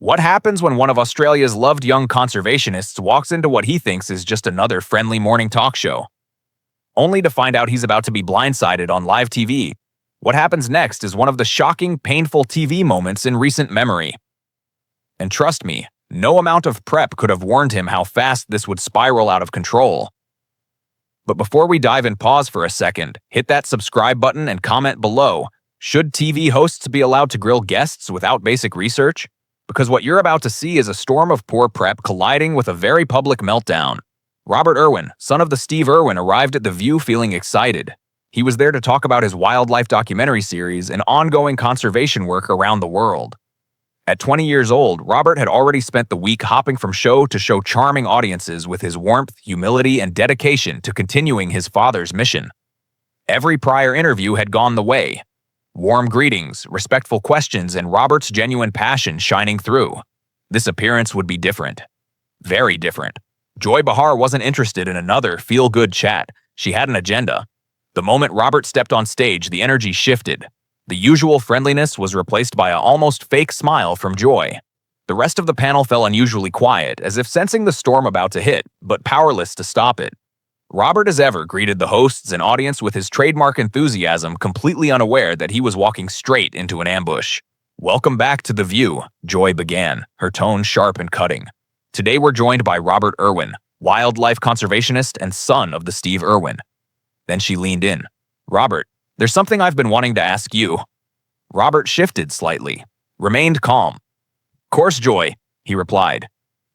What happens when one of Australia's loved young conservationists walks into what he thinks is just another friendly morning talk show, only to find out he's about to be blindsided on live TV? What happens next is one of the shocking, painful TV moments in recent memory. And trust me, no amount of prep could have warned him how fast this would spiral out of control. But before we dive in, pause for a second, hit that subscribe button and comment below. Should TV hosts be allowed to grill guests without basic research? Because what you're about to see is a storm of poor prep colliding with a very public meltdown. Robert Irwin, son of the Steve Irwin, arrived at The View feeling excited. He was there to talk about his wildlife documentary series and ongoing conservation work around the world. At 20 years old, Robert had already spent the week hopping from show to show, charming audiences with his warmth, humility, and dedication to continuing his father's mission. Every prior interview had gone the way. Warm greetings, respectful questions, and Robert's genuine passion shining through. This appearance would be different. Very different. Joy Behar wasn't interested in another feel-good chat. She had an agenda. The moment Robert stepped on stage, the energy shifted. The usual friendliness was replaced by an almost fake smile from Joy. The rest of the panel fell unusually quiet, as if sensing the storm about to hit, but powerless to stop it. Robert, as ever, greeted the hosts and audience with his trademark enthusiasm, completely unaware that he was walking straight into an ambush. "Welcome back to The View," Joy began, her tone sharp and cutting. "Today we're joined by Robert Irwin, wildlife conservationist and son of the Steve Irwin." Then she leaned in. "Robert, there's something I've been wanting to ask you." Robert shifted slightly, remained calm. "Course, Joy," he replied.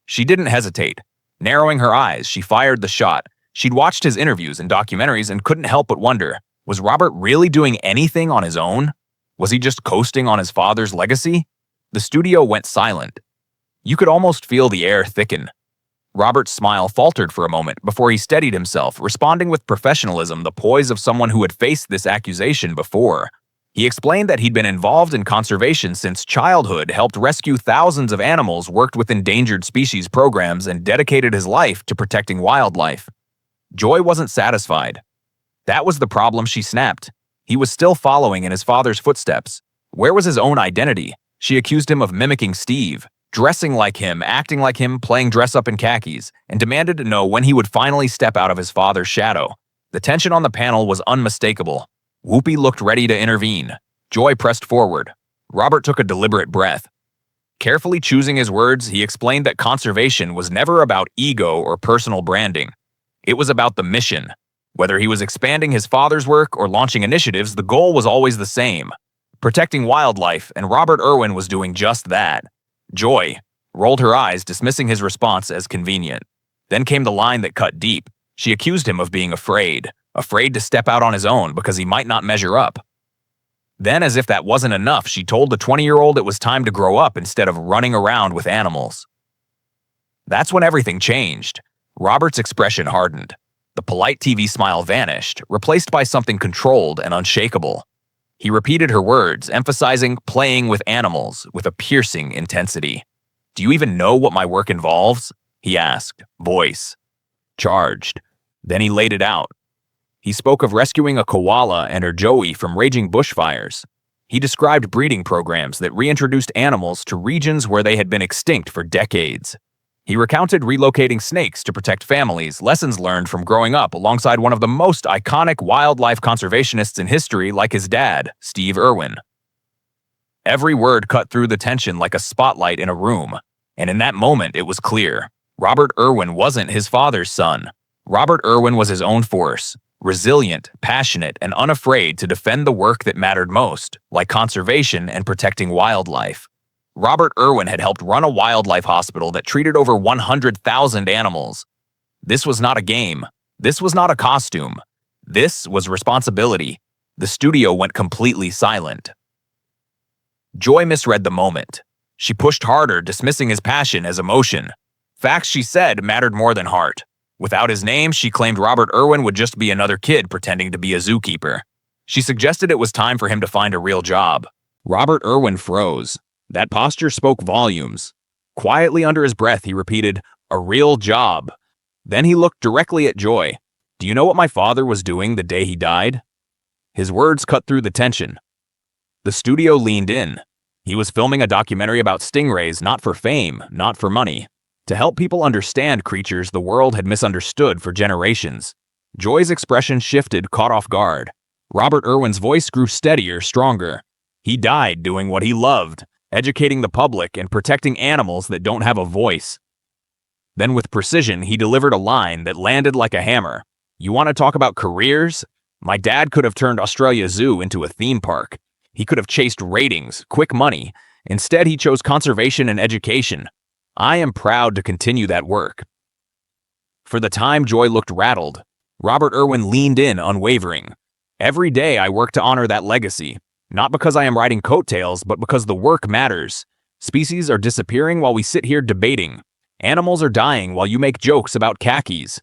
She didn't hesitate. Narrowing her eyes, she fired the shot. She'd watched his interviews and documentaries and couldn't help but wonder, was Robert really doing anything on his own? Was he just coasting on his father's legacy? The studio went silent. You could almost feel the air thicken. Robert's smile faltered for a moment before he steadied himself, responding with professionalism, the poise of someone who had faced this accusation before. He explained that he'd been involved in conservation since childhood, helped rescue thousands of animals, worked with endangered species programs, and dedicated his life to protecting wildlife. Joy wasn't satisfied. That was the problem, she snapped. He was still following in his father's footsteps. Where was his own identity? She accused him of mimicking Steve, dressing like him, acting like him, playing dress-up in khakis, and demanded to know when he would finally step out of his father's shadow. The tension on the panel was unmistakable. Whoopi looked ready to intervene. Joy pressed forward. Robert took a deliberate breath. Carefully choosing his words, he explained that conservation was never about ego or personal branding. It was about the mission. Whether he was expanding his father's work or launching initiatives, the goal was always the same: protecting wildlife, and Robert Irwin was doing just that. Joy rolled her eyes, dismissing his response as convenient. Then came the line that cut deep. She accused him of being afraid to step out on his own because he might not measure up. Then, as if that wasn't enough, she told the 20-year-old it was time to grow up instead of running around with animals. That's when everything changed. Robert's expression hardened. The polite TV smile vanished, replaced by something controlled and unshakable. He repeated her words, emphasizing playing with animals with a piercing intensity. "Do you even know what my work involves?" he asked, voice charged. Then he laid it out. He spoke of rescuing a koala and her joey from raging bushfires. He described breeding programs that reintroduced animals to regions where they had been extinct for decades. He recounted relocating snakes to protect families, lessons learned from growing up alongside one of the most iconic wildlife conservationists in history, like his dad, Steve Irwin. Every word cut through the tension like a spotlight in a room, and in that moment it was clear. Robert Irwin wasn't his father's son. Robert Irwin was his own force, resilient, passionate, and unafraid to defend the work that mattered most, like conservation and protecting wildlife. Robert Irwin had helped run a wildlife hospital that treated over 100,000 animals. This was not a game. This was not a costume. This was responsibility. The studio went completely silent. Joy misread the moment. She pushed harder, dismissing his passion as emotion. Facts, she said, mattered more than heart. Without his name, she claimed Robert Irwin would just be another kid pretending to be a zookeeper. She suggested it was time for him to find a real job. Robert Irwin froze. That posture spoke volumes. Quietly under his breath, he repeated, "A real job." Then he looked directly at Joy. "Do you know what my father was doing the day he died?" His words cut through the tension. The studio leaned in. He was filming a documentary about stingrays, not for fame, not for money, to help people understand creatures the world had misunderstood for generations. Joy's expression shifted, caught off guard. Robert Irwin's voice grew steadier, stronger. He died doing what he loved, educating the public and protecting animals that don't have a voice. Then with precision, he delivered a line that landed like a hammer. You want to talk about careers? My dad could have turned Australia Zoo into a theme park. He could have chased ratings, quick money. Instead, he chose conservation and education. I am proud to continue that work. For the time, Joy looked rattled. Robert Irwin leaned in, unwavering. Every day I work to honor that legacy, not because I am riding coattails, but because the work matters. Species are disappearing while we sit here debating. Animals are dying while you make jokes about khakis.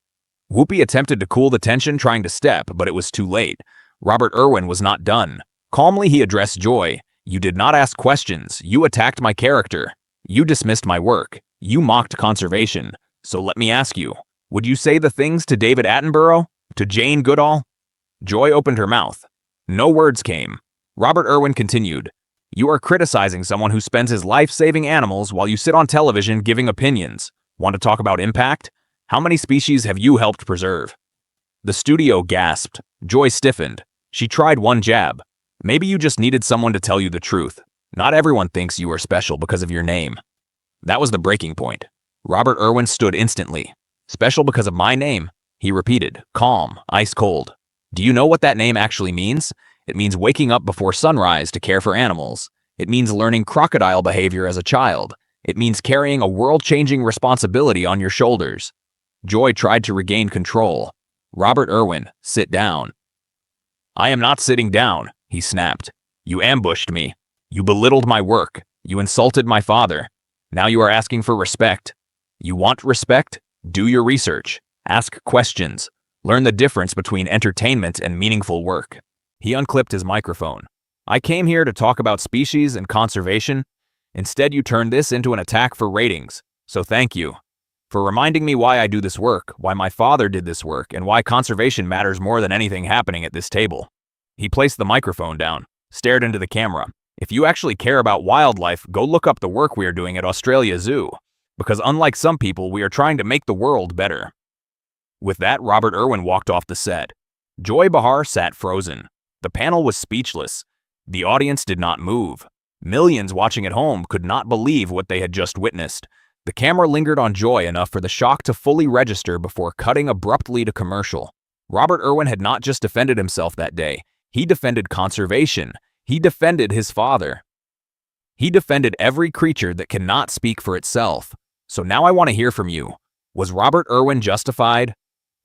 Whoopi attempted to cool the tension, trying to step, but it was too late. Robert Irwin was not done. Calmly, he addressed Joy. You did not ask questions. You attacked my character. You dismissed my work. You mocked conservation. So let me ask you, would you say the things to David Attenborough? To Jane Goodall? Joy opened her mouth. No words came. Robert Irwin continued. You are criticizing someone who spends his life saving animals while you sit on television giving opinions. Want to talk about impact? How many species have you helped preserve? The studio gasped. Joy stiffened. She tried one jab. Maybe you just needed someone to tell you the truth. Not everyone thinks you are special because of your name. That was the breaking point. Robert Irwin stood instantly. Special because of my name? He repeated, calm, ice cold. Do you know what that name actually means? It means waking up before sunrise to care for animals. It means learning crocodile behavior as a child. It means carrying a world-changing responsibility on your shoulders. Joy tried to regain control. Robert Irwin, sit down. I am not sitting down, he snapped. You ambushed me. You belittled my work. You insulted my father. Now you are asking for respect. You want respect? Do your research. Ask questions. Learn the difference between entertainment and meaningful work. He unclipped his microphone. I came here to talk about species and conservation. Instead, you turned this into an attack for ratings. So thank you for reminding me why I do this work, why my father did this work, and why conservation matters more than anything happening at this table. He placed the microphone down, stared into the camera. If you actually care about wildlife, go look up the work we are doing at Australia Zoo. Because unlike some people, we are trying to make the world better. With that, Robert Irwin walked off the set. Joy Behar sat frozen. The panel was speechless. The audience did not move. Millions watching at home could not believe what they had just witnessed. The camera lingered on Joy enough for the shock to fully register before cutting abruptly to commercial. Robert Irwin had not just defended himself that day. He defended conservation. He defended his father. He defended every creature that cannot speak for itself. So now I want to hear from you. Was Robert Irwin justified?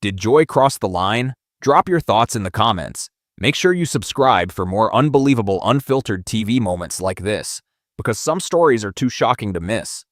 Did Joy cross the line? Drop your thoughts in the comments. Make sure you subscribe for more unbelievable, unfiltered TV moments like this, because some stories are too shocking to miss.